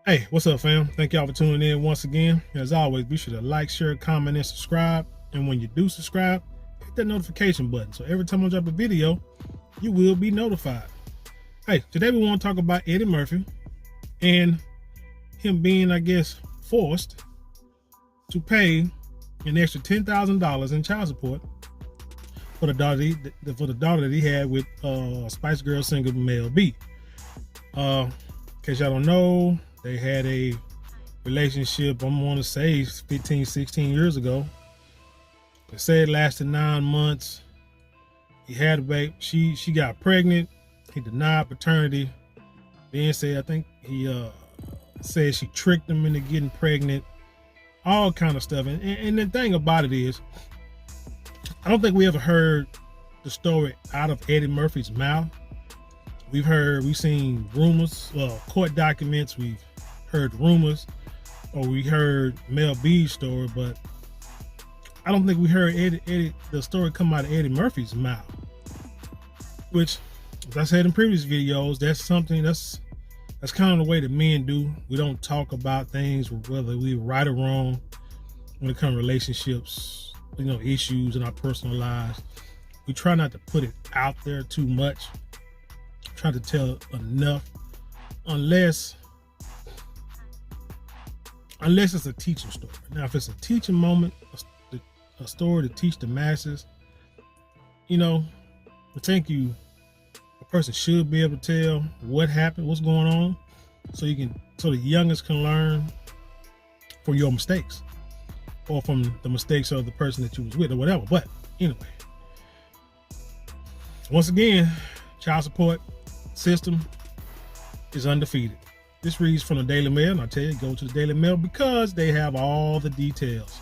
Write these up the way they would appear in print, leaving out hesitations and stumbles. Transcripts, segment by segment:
Hey, what's up, fam? Thank y'all for tuning in once again. As always, be sure to like, share, comment, and subscribe. And when you do subscribe, hit that notification button. So every time I drop a video, you will be notified. Hey, today we want to talk about Eddie Murphy and him being, I guess, forced to pay an extra $10,000 in child support for the daughter that he had with Spice Girl singer Mel B. In case y'all don't know, they had a relationship, I'm going to say 15, 16 years ago. They said it lasted 9 months. He had a baby. She got pregnant. He denied paternity. Then said, I think he said she tricked him into getting pregnant. All kind of stuff. And the thing about it is, I don't think we ever heard the story out of Eddie Murphy's mouth. We've seen rumors, court documents, we've heard rumors, or we heard Mel B's story, but I don't think we heard the story come out of Eddie Murphy's mouth. Which, as I said in previous videos, that's something that's kind of the way that men do. We don't talk about things, whether we're right or wrong, when it comes to relationships, issues in our personal lives. We try not to put it out there too much. Try to tell enough, unless it's a teaching story. Now, if it's a teaching moment, a story to teach the masses, I think a person should be able to tell what happened, what's going on, so the youngest can learn from your mistakes or from the mistakes of the person that you was with or whatever. But anyway, once again, child support system is undefeated. This reads from the Daily Mail, and I tell you, go to the Daily Mail because they have all the details.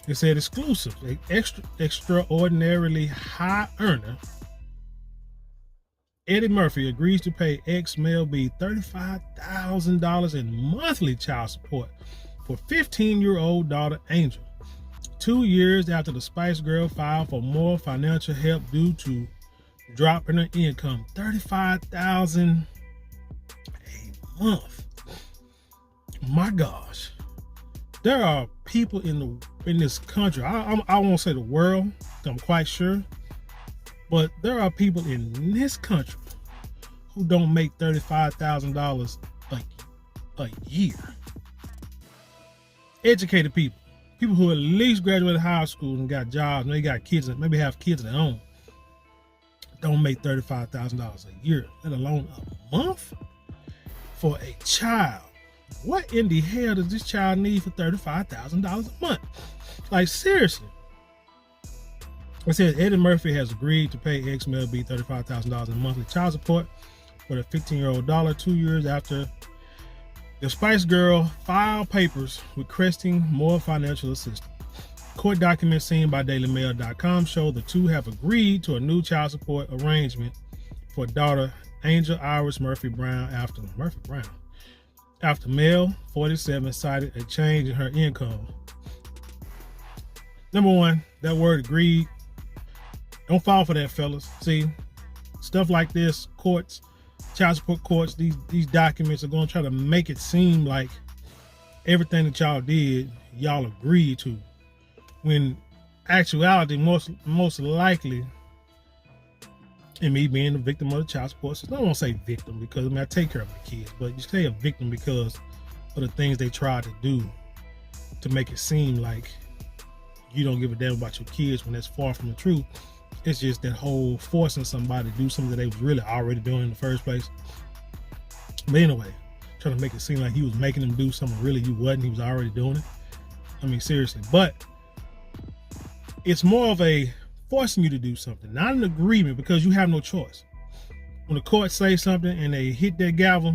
It said exclusive, extraordinarily high earner Eddie Murphy agrees to pay ex-Mel B $35,000 in monthly child support for 15-year-old daughter Angel, 2 years after the Spice Girl filed for more financial help due to drop in her income. $35,000 a month. My gosh, there are people in this country. I won't say the world, I'm quite sure, but there are people in this country who don't make $35,000 a year. Educated people who at least graduated high school and got jobs, maybe got kids, maybe have kids of their own, don't make $35,000 a year, let alone a month for a child. What in the hell does this child need for $35,000 a month? Like, seriously. It says Eddie Murphy has agreed to pay ex-Mel B $35,000 in monthly child support for the 15-year-old daughter 2 years after the Spice Girl filed papers requesting more financial assistance. Court documents seen by DailyMail.com show the two have agreed to a new child support arrangement for daughter Angel Iris Murphy Brown after Mel, 47, cited a change in her income. Number one, that word agreed. Don't fall for that, fellas. See, stuff like this, courts, child support courts, these documents are going to try to make it seem like everything that y'all did, y'all agreed to. When actuality, most likely, and me being the victim of the child support system, I don't want to say victim because I take care of my kids, but you say a victim because of the things they tried to do to make it seem like you don't give a damn about your kids when that's far from the truth. It's just that whole forcing somebody to do something that they was really already doing in the first place. But anyway, trying to make it seem like he was making them do something really he wasn't. He was already doing it. I mean, seriously. But it's more of a forcing you to do something, not an agreement, because you have no choice. When the court say something and they hit that gavel,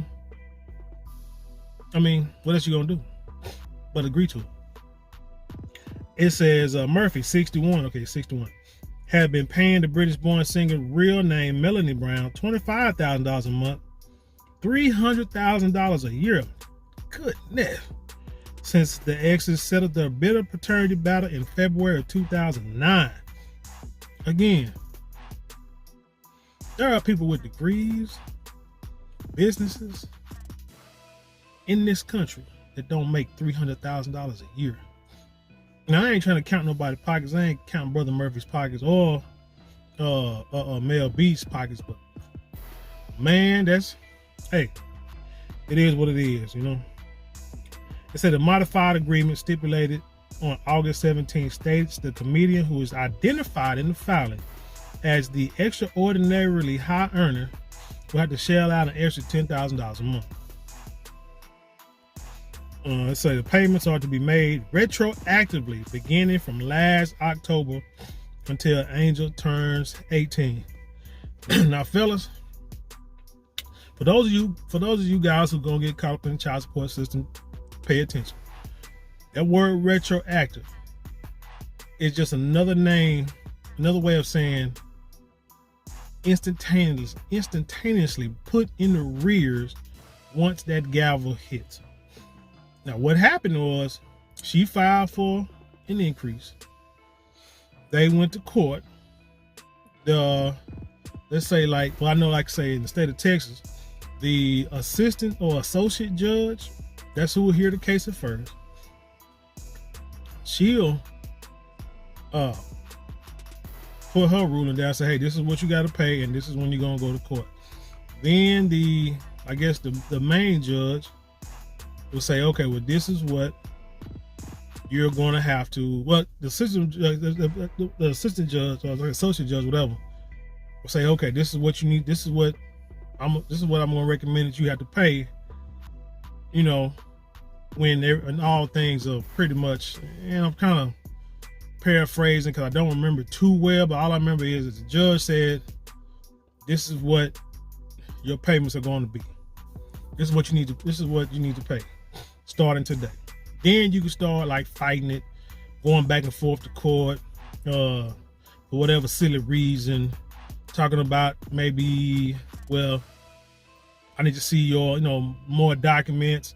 I mean, what else you gonna do but agree to it? It says Murphy, 61, had been paying the British-born singer real name Melanie Brown $25,000 a month, $300,000 a year. Goodness. Since the exes settled their bitter paternity battle in February of 2009. Again, there are people with degrees, businesses, in this country that don't make $300,000 a year. Now, I ain't trying to count nobody's pockets. I ain't counting Brother Murphy's pockets or Mel B's pockets, but man, hey, it is what it is, you know. It said a modified agreement stipulated on August 17 states the comedian who is identified in the filing as the extraordinarily high earner will have to shell out an extra $10,000 a month. It said the payments are to be made retroactively beginning from last October until Angel turns 18. Now, fellas, for those of you guys who are gonna get caught up in the child support system, pay attention. That word retroactive is just another name, another way of saying instantaneously put in the rears once that gavel hits. Now, what happened was she filed for an increase. They went to court. Let's say, like, well, I know, like, say in the state of Texas, the assistant or associate judge, that's who will hear the case at first. She'll put her ruling down, say, hey, this is what you got to pay, and this is when you're gonna go to court. Then the main judge will say, okay, well, this is what you're going to have to. Well, the assistant judge or the associate judge, whatever, will say, okay, this is what you need. This is what I'm going to recommend that you have to pay. You know, when all things are pretty much, and I'm kind of paraphrasing because I don't remember too well, but all I remember is that the judge said, this is what your payments are going to be. This is what you need to pay starting today. Then you can start like fighting it, going back and forth to court for whatever silly reason, talking about maybe, well, I need to see your, more documents,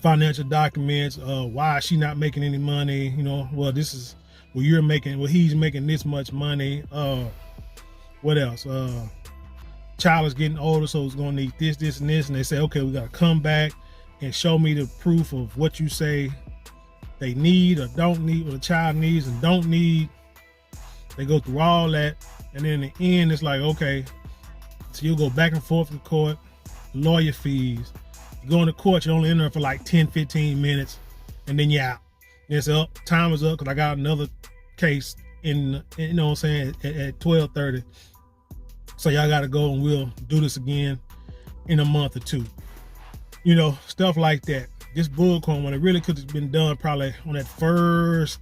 financial documents. Why is she not making any money? Well, this is what you're making. Well, he's making this much money. What else? Child is getting older, so it's gonna need this, this, and this. And they say, okay, we gotta come back and show me the proof of what you say they need or don't need, what the child needs and don't need. They go through all that, and then in the end, it's like, okay, so you'll go back and forth in court, lawyer fees. You go into court, you're only in there for like 10, 15 minutes, and then you're out. And it's up, time is up, because I got another case in, at 12:30. So y'all got to go, and we'll do this again in a month or two. Stuff like that. This bullcorn, when it really could have been done probably on that first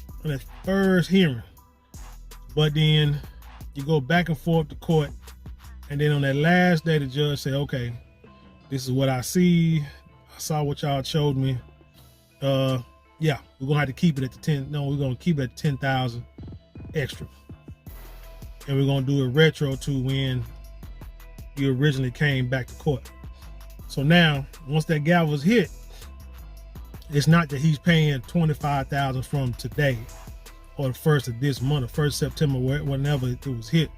hearing. But then you go back and forth to court, and then on that last day, the judge say, okay, this is what I see. I saw what y'all showed me. Yeah, we're gonna have to keep it at the 10. No, we're gonna keep it at 10,000 extra. And we're gonna do it retro to when you originally came back to court. So now, once that gavel's hit, it's not that he's paying $25,000 from today or the first of this month, or 1st September, whenever it was hit.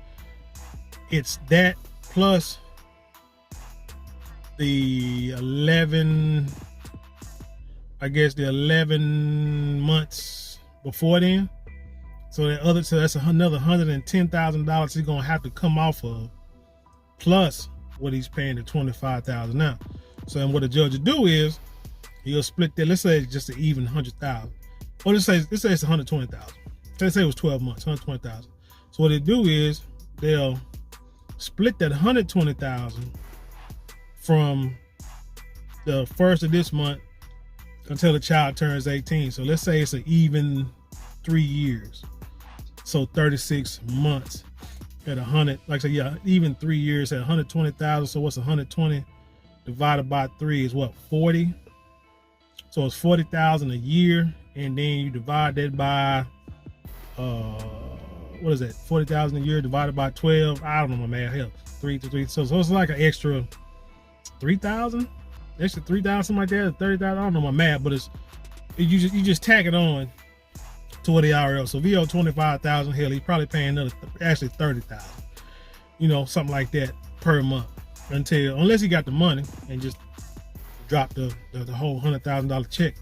It's that plus the 11 months before then. So that's another $110,000 he's gonna have to come off of, plus what he's paying, the $25,000 now. So then what the judge will do is he'll split that. Let's say it's just an even 100,000, or let's say it's 120,000. Let's say it was 12 months, 120,000. So what they do is they'll split that 120,000 from the first of this month until the child turns 18. So let's say it's an even 3 years. So 36 months at 100, like I said, yeah, even 3 years at 120,000. So what's 120 divided by 3 is what, 40? So it's 40,000 a year, and then you divide that by what is that? 40,000 a year divided by 12. I don't know my math. Hell, 3 to 3. So it's like an extra 3,000, extra 3,000, something like that. 30,000. I don't know my math, but you just tack it on to what they are else. So if he owed 25,000, hell, he's probably paying another, actually 30,000. Something like that per month, unless he got the money and just drop the whole $100,000 check.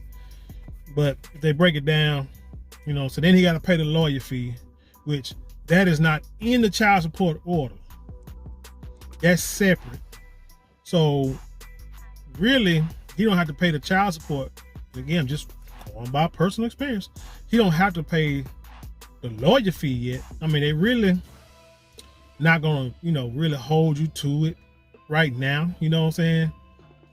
But if they break it down, so then he got to pay the lawyer fee, which that is not in the child support order. That's separate. So really, he don't have to pay the child support. Again, just going by personal experience, he don't have to pay the lawyer fee yet. I mean, they really not gonna, really hold you to it right now. You know what I'm saying?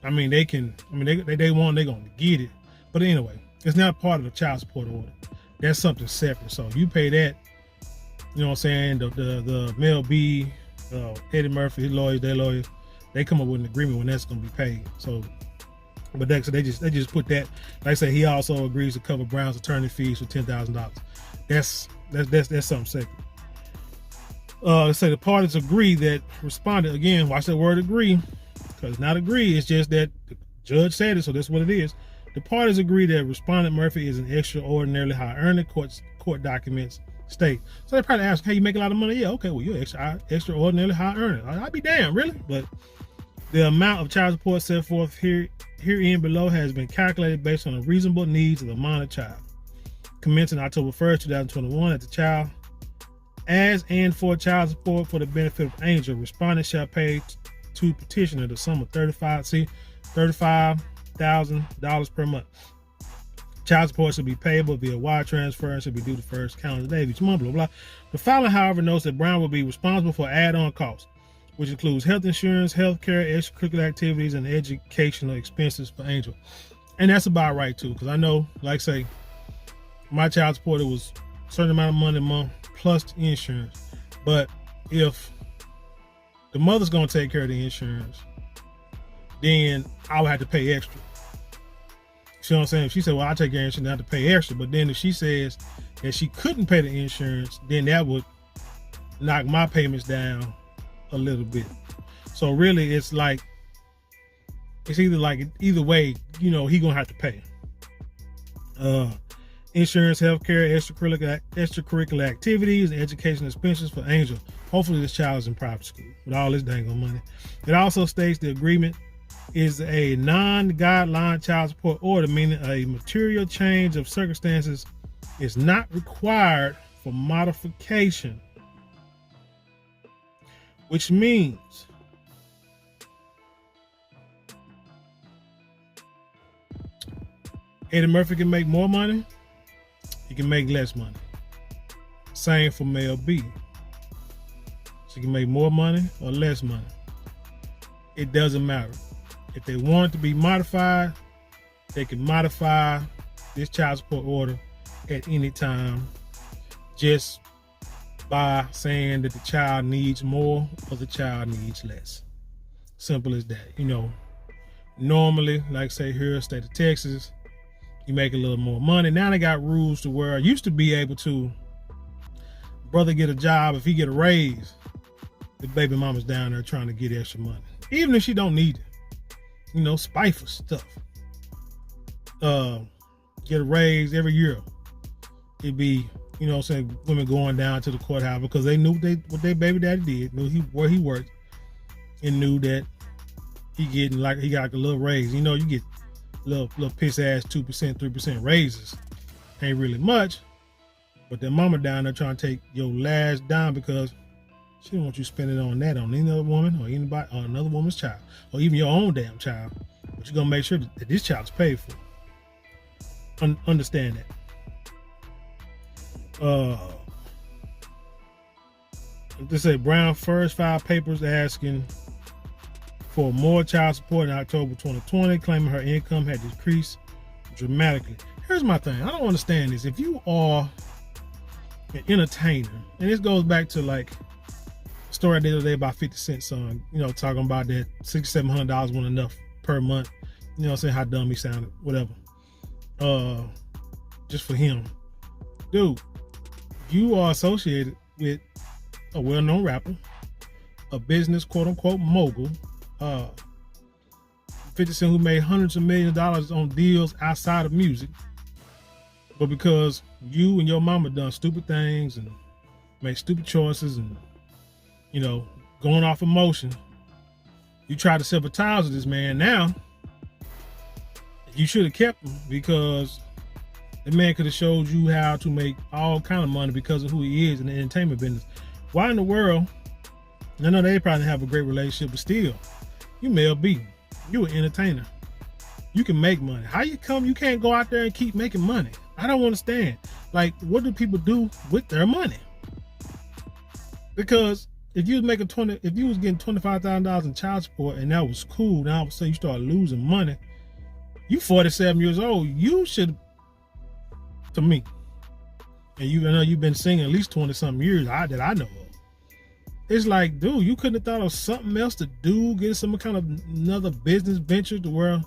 I mean, they can. I mean, they want, they're gonna get it. But anyway, it's not part of the child support order. That's something separate. So you pay that. You know what I'm saying? The Mel B, Eddie Murphy, his lawyers, their lawyers, they come up with an agreement when that's gonna be paid. So, but they just put that. Like I say, he also agrees to cover Brown's attorney fees for $10,000. That's something separate. Let's say the parties agree that respondent, again, watch that word agree, because not agree, it's just that the judge said it, so that's what it is. The parties agree that respondent Murphy is an extraordinarily high earner, court documents state. So they probably ask, hey, you make a lot of money? Yeah, okay, well, you're extraordinarily high earner. I'd be damned, really? But the amount of child support set forth herein below has been calculated based on the reasonable needs of the minor child. Commencing October 1st, 2021, at the child as and for child support for the benefit of Angel, respondent shall pay to petitioner the sum of $35,000 per month. Child support should be payable via wire transfer and should be due the first calendar day of each month, blah, blah. The filing, however, notes that Brown will be responsible for add-on costs, which includes health insurance, health care, extracurricular activities, and educational expenses for Angel. And that's about right, too, because I know, like say, my child support, it was a certain amount of money a month plus the insurance. But if the mother's going to take care of the insurance, then I would have to pay extra. You know what I'm saying? If she said, well, I'll take care of insurance, I have to pay extra. But then if she says that she couldn't pay the insurance, then that would knock my payments down a little bit. So really, it's like, it's either way, he gonna have to pay. Insurance, healthcare, extracurricular activities, and education expenses for Angel. Hopefully this child is in private school with all this dang on money. It also states the agreement is a non-guideline child support order, meaning a material change of circumstances is not required for modification, which means Eddie Murphy can make more money, he can make less money. Same for Mel B. She can make more money or less money. It doesn't matter. If they want it to be modified, they can modify this child support order at any time just by saying that the child needs more or the child needs less. Simple as that. Normally, like say here in the state of Texas, you make a little more money. Now they got rules to where I used to be able to, brother get a job, if he get a raise, the baby mama's down there trying to get extra money. Even if she don't need it. Spiteful stuff. Get a raise every year. It'd be, women going down to the courthouse because they knew what their baby daddy did, knew where he worked, and knew that he got a little raise. You get little piss ass 2%, 3% raises. Ain't really much, but their mama down there trying to take your last dime because she don't want you spending on that on any other woman or anybody or another woman's child or even your own damn child. But you're gonna make sure that this child's paid for. Understand that. They say Brown first filed papers asking for more child support in October 2020, claiming her income had decreased dramatically. Here's my thing. I don't understand this. If you are an entertainer, and this goes back to like story I did today about 50 Cent's son, talking about that $600-700 wasn't enough per month. Saying how dumb he sounded, whatever. Just for him. Dude, you are associated with a well-known rapper, a business quote-unquote mogul, 50 Cent who made hundreds of millions of dollars on deals outside of music. But because you and your mama done stupid things and made stupid choices and going off emotion, you try to sabotage this man. Now You should have kept him, because the man could have showed you how to make all kind of money because of who he is in the entertainment business. Why in the world? I know they probably have a great relationship, but still, you Mel B, you an entertainer. You can make money. How you can't go out there and keep making money? I don't understand. Like, what do people do with their money? Because if you was getting $25,000 in child support and that was cool, now all of a sudden you start losing money. You 47 years old. You should, to me, and I know you've been singing at least 20 something years that I know of. It's like, dude, you couldn't have thought of something else to do, get some kind of another business venture to where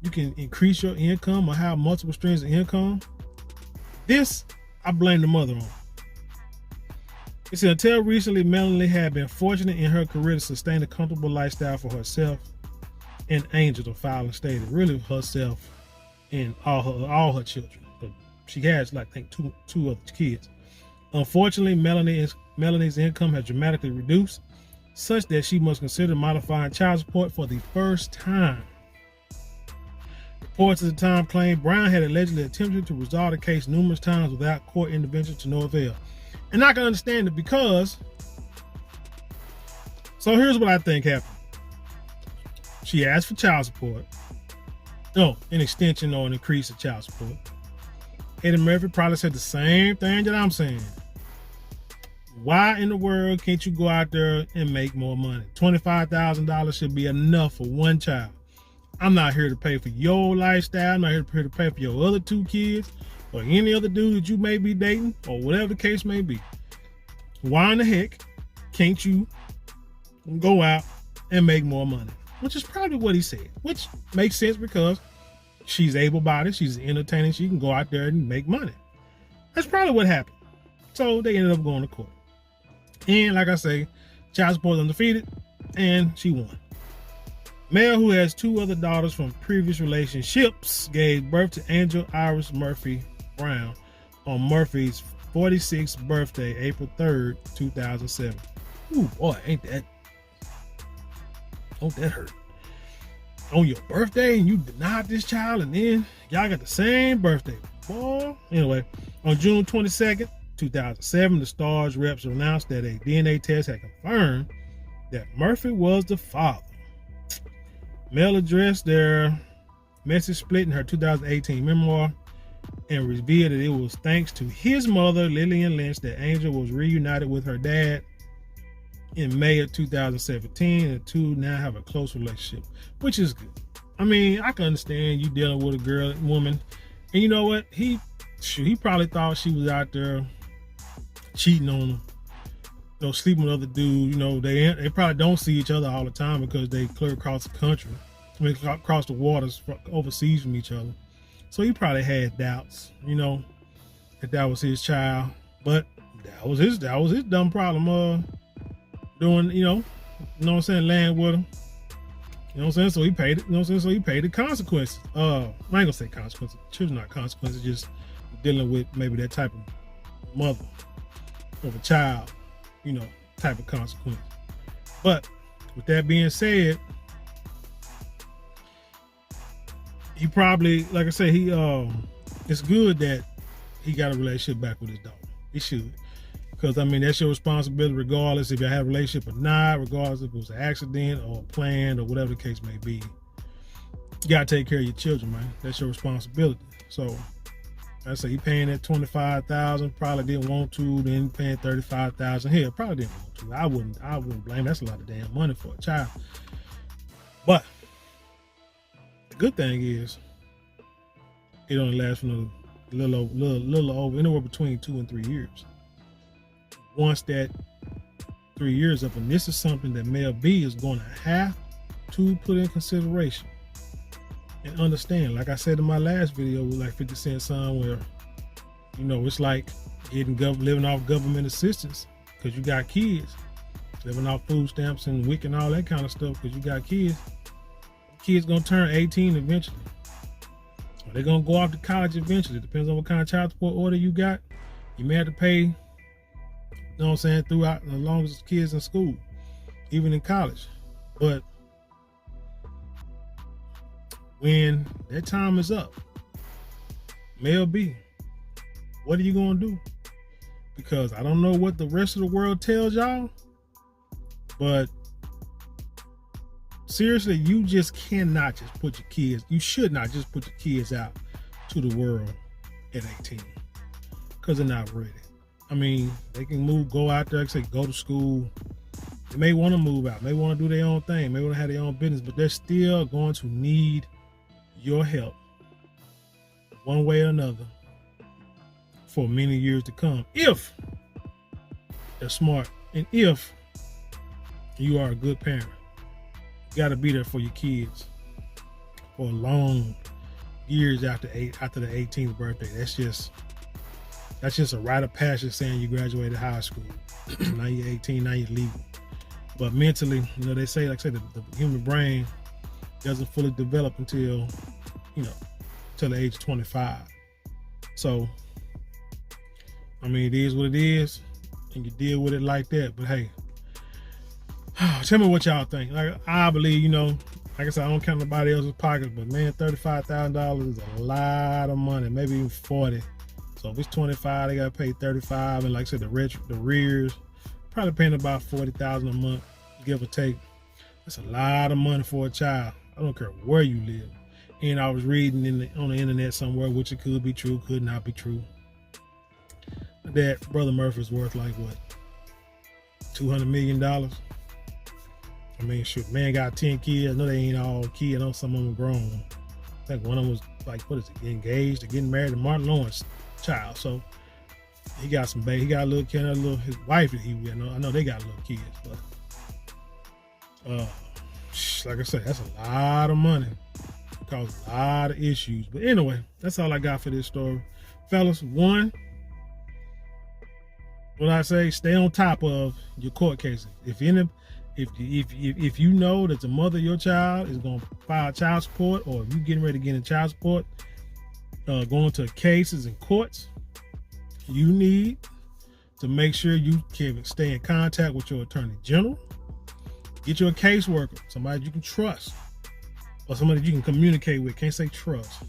you can increase your income or have multiple streams of income. This, I blame the mother on. It said, until recently, Melanie had been fortunate in her career to sustain a comfortable lifestyle for herself and Angel, the filing stated, really herself and all her children. But she has, like, I think two other kids. Unfortunately, Melanie's income has dramatically reduced, such that she must consider modifying child support for the first time. Reports at the time claimed Brown had allegedly attempted to resolve the case numerous times without court intervention to no avail. And I can understand it, because, so here's what I think happened. She asked for child support. No, an extension or an increase of child support. Eddie Murphy probably said the same thing that I'm saying. Why in the world can't you go out there and make more money? $25,000 should be enough for one child. I'm not here to pay for your lifestyle. I'm not here to pay for your other two kids or any other dude that you may be dating or whatever the case may be. Why in the heck can't you go out and make more money? Which is probably what he said, which makes sense because she's able-bodied, she's entertaining, she can go out there and make money. That's probably what happened. So they ended up going to court. And like I say, child support is undefeated, and she won. Mel, who has two other daughters from previous relationships, gave birth to Angel Iris Murphy Brown on Murphy's 46th birthday, April 3rd, 2007. Ooh, boy, don't that hurt. On your birthday, and you denied this child, and then y'all got the same birthday. Boy. Anyway, on June 22nd, 2007, the Stars reps announced that a DNA test had confirmed that Murphy was the father. Mel addressed their message split in her 2018 memoir and revealed that it was thanks to his mother, Lillian Lynch, that Angel was reunited with her dad in May of 2017, and the two now have a close relationship, which is good. I mean, I can understand you dealing with a woman, and you know what? He probably thought she was out there cheating on him, sleeping with other dudes. They probably don't see each other all the time because they clear across the country, across the waters overseas from each other. So he probably had doubts, that was his child, but that was his dumb problem. Doing, laying with him. So he paid it, so he paid the consequences. I ain't gonna say consequences. Children not consequences, just dealing with maybe that type of mother of a child, type of consequence. But with that being said, he probably, like I say, it's good that he got a relationship back with his daughter. He should. Because, that's your responsibility regardless if you have a relationship or not, regardless if it was an accident or planned or whatever the case may be. You got to take care of your children, man. That's your responsibility. So, I say he paying that $25,000, probably didn't want to, then paying $35,000. Hell, probably didn't want to. I wouldn't blame him. That's a lot of damn money for a child. But, the good thing is, it only lasts for a little over, anywhere between 2 and 3 years. Once that 3 years up, and this is something that Mel B is going to have to put in consideration and understand. Like I said in my last video with like 50 Cent song, where it's like living off government assistance because you got kids, living off food stamps and WIC and all that kind of stuff because you got kids. Kids gonna turn 18 eventually. Or they're gonna go off to college eventually. Depends on what kind of child support order you got. You may have to pay, throughout, as long as the kids in school, even in college. But when that time is up, Mel B, what are you gonna do? Because I don't know what the rest of the world tells y'all, but seriously, you just cannot just put your kids, you should not just put your kids out to the world at 18 because they're not ready. I mean, they can move, go out there, like say, go to school. They may want to move out, may want to do their own thing, may want to have their own business, but they're still going to need your help one way or another for many years to come, if they're smart and if you are a good parent. You got to be there for your kids for long years after the 18th birthday. That's just a rite of passage saying you graduated high school. Now you're 18, now you're legal. But mentally, they say, like I said, the human brain doesn't fully develop until the age of 25. So, I mean, it is what it is, and you deal with it like that. But hey, tell me what y'all think. Like, I believe, like I said, I don't count nobody else's pockets, but man, $35,000 is a lot of money, maybe even 40. So if it's 25, they gotta pay 35, and like I said, the rears, probably paying about 40,000 a month, give or take. That's a lot of money for a child. I don't care where you live. And I was reading on the internet somewhere, which it could be true, could not be true, that Brother Murphy's worth like what, $200 million. I mean, shoot, man got 10 kids. I know they ain't all kids. I know some of them are grown. I think one of them was like, what is it, engaged or getting married to Martin Lawrence's child. So he got some baby. He got a little kid, his wife that he with. I know they got little kids, but like I said, that's a lot of money. Cause a lot of issues. But anyway, that's all I got for this story. Fellas, one, what I say, stay on top of your court cases. If you know that the mother of your child is going to file child support, or if you're getting ready to get in child support, going to cases in courts, you need to make sure you can stay in contact with your attorney general. Get you a caseworker, somebody you can trust, or somebody you can communicate with, can't say trust,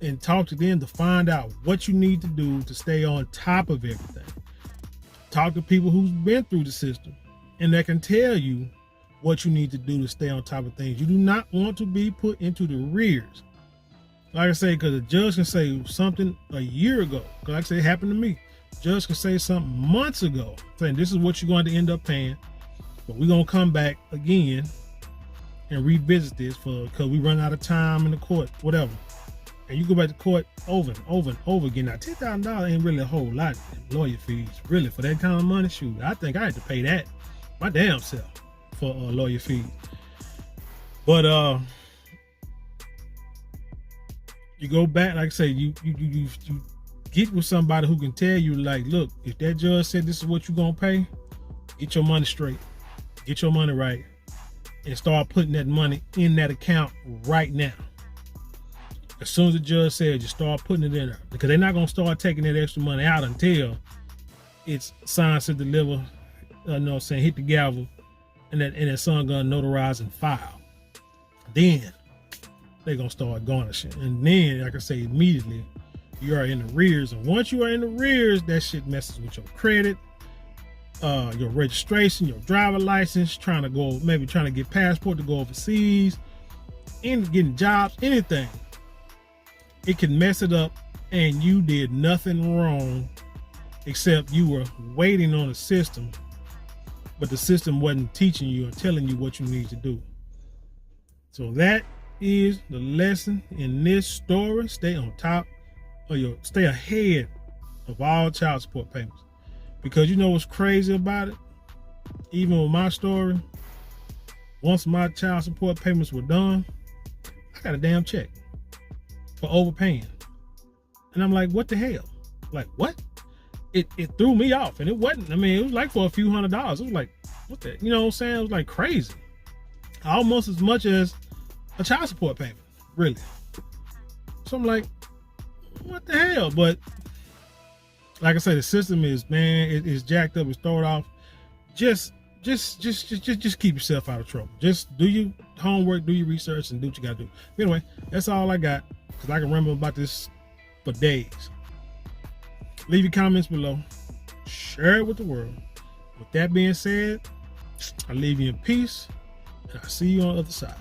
and talk to them to find out what you need to do to stay on top of everything. Talk to people who've been through the system, and that can tell you what you need to do to stay on top of things. You do not want to be put into the rears. Like I say, because a judge can say something a year ago. Like I say, it happened to me. Judge can say something months ago, saying this is what you're going to end up paying, but we're going to come back again and revisit this because we run out of time in the court, whatever. And you go back to court over and over and over again. Now, $10,000 ain't really a whole lot in lawyer fees, really, for that kind of money. Shoot, I think I had to pay that my damn self for lawyer fees. But you go back, like I say, you get with somebody who can tell you, like, look, if that judge said this is what you're gonna pay, get your money straight, get your money right, and start putting that money in that account right now. As soon as the judge says, you start putting it in there, because they're not gonna start taking that extra money out until it's signed to deliver. Hit the gavel, and that son gonna notarize and file. Then they're gonna start garnishing, and then, like I say, immediately you are in the rears. And once you are in the rears, that shit messes with your credit, your registration, your driver license, trying to get passport to go overseas, and getting jobs, anything. It can mess it up, and you did nothing wrong except you were waiting on a system, but the system wasn't teaching you or telling you what you need to do. So that is the lesson in this story. Stay on top of stay ahead of all child support payments. Because you know what's crazy about it? Even with my story, once my child support payments were done, I got a damn check for overpaying. And I'm like, what the hell? Like, what? It threw me off, and it wasn't. I mean, it was like for a few $100s. It was like, what the, you know what I'm saying? It was like crazy. Almost as much as a child support payment, really. So I'm like, what the hell? But like I said, the system is, man, it's jacked up. It's thrown off. Just just keep yourself out of trouble. Just do your homework, do your research, and do what you gotta do. Anyway, that's all I got, because I can remember about this for days. Leave your comments below. Share it with the world. With that being said, I leave you in peace, and I'll see you on the other side.